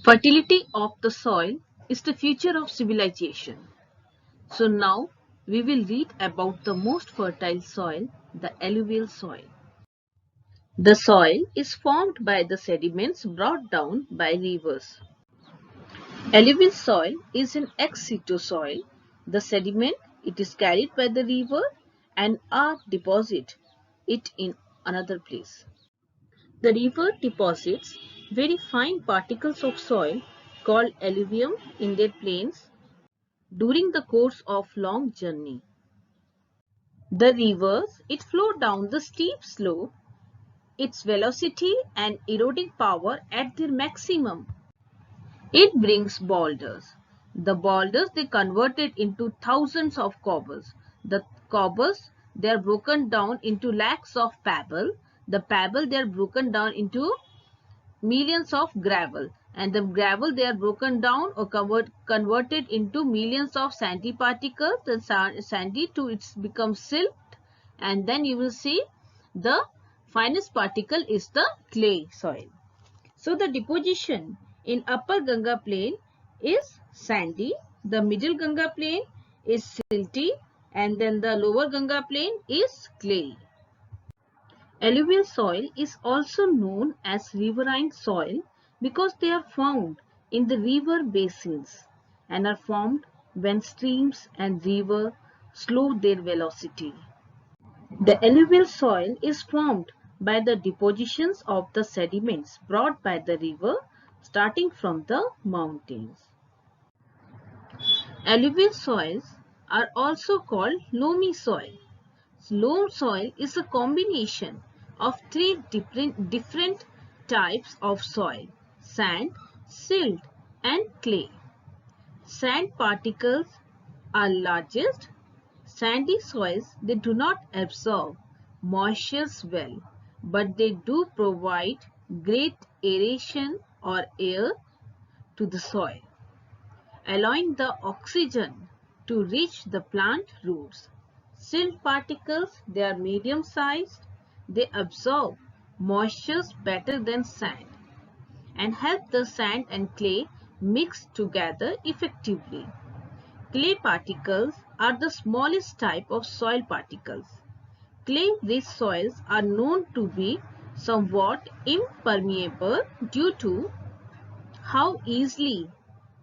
Fertility of the soil is the future of civilization. So now we will read about the most fertile soil, the alluvial soil. The soil is formed by the sediments brought down by rivers. Alluvial soil is an ex situ soil. The sediment it is carried by the river and are deposit it in another place. The river deposits very fine particles of soil called alluvium in their plains during the course of long journey. The rivers it flow down the steep slope, its velocity and eroding power at their maximum. It brings boulders. The boulders they converted into thousands of cobbles. The cobbles they are broken down into lakhs of pebble. The pebble they are broken down into millions of gravel, and the gravel they are broken down or converted into millions of sandy particles. The sandy to it becomes silt, and then you will see the finest particle is the clay soil. So the deposition in upper Ganga plain is sandy, the middle Ganga plain is silty, and then the lower Ganga plain is clay. Alluvial soil is also known as riverine soil because they are found in the river basins and are formed when streams and rivers slow their velocity. The alluvial soil is formed by the depositions of the sediments brought by the river starting from the mountains. Alluvial soils are also called loamy soil. Loam soil is a combination of three different types of soil: sand, silt, and clay. Sand particles are largest. Sandy soils they do not absorb moisture well, but they do provide great aeration or air to the soil, allowing the oxygen to reach the plant roots. Silt particles, they are medium sized, they absorb moisture better than sand and help the sand and clay mix together effectively. Clay particles are the smallest type of soil particles. Clay-rich soils are known to be somewhat impermeable due to how easily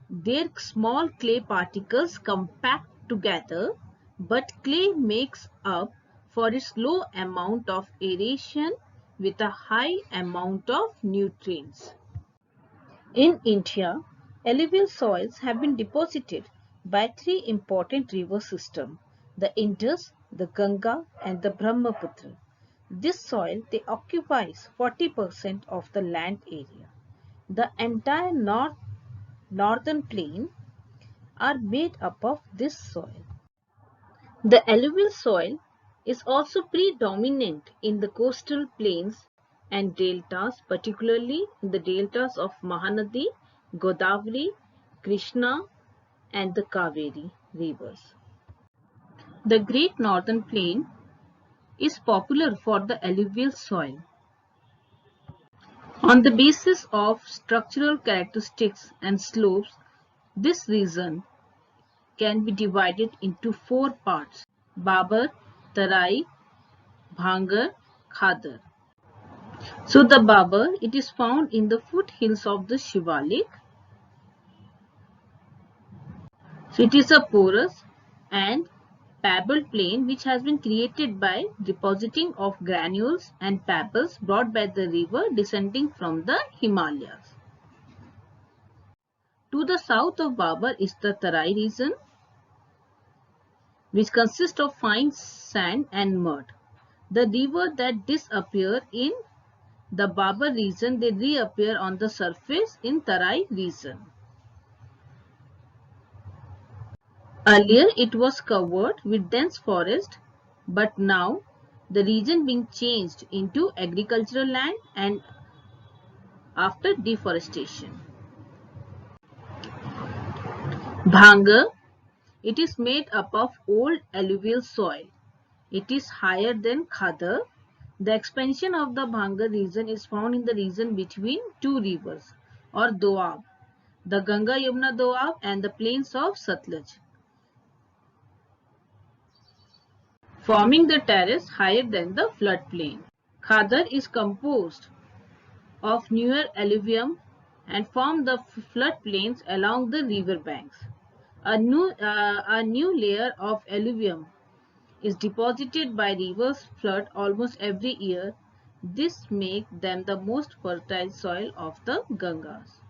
their small clay particles compact together, but clay makes up for its low amount of aeration with a high amount of nutrients. In India, alluvial soils have been deposited by three important river systems: the Indus, the Ganga, and the Brahmaputra. This soil they occupies 40% of the land area. The entire northern plain are made up of this soil. The alluvial soil is also predominant in the coastal plains and deltas, particularly in the deltas of Mahanadi, Godavari, Krishna, and the Kaveri rivers. The Great Northern Plain is popular for the alluvial soil. On the basis of structural characteristics and slopes, this region can be divided into four parts: Babar, Tarai, Bhangar, Khadar. So the Babar, it is found in the foothills of the Shivalik. So it is a porous and pebbled plain which has been created by depositing of granules and pebbles brought by the river descending from the Himalayas. To the south of Babar is the Tarai region, which consists of fine sand and mud. The river that disappear in the Babar region, they reappear on the surface in Tarai region. Earlier it was covered with dense forest, but now the region being changed into agricultural land and after deforestation. Bhangar, it is made up of old alluvial soil. It is higher than Khadar. The expansion of the Bhangar region is found in the region between two rivers or Doab. the Ganga Yamuna Doab and the plains of Satluj, forming the terrace higher than the floodplain. Khadar is composed of newer alluvium and form the floodplains along the river banks. A new layer of alluvium is deposited by rivers flood almost every year. This makes them the most fertile soil of the Gangas.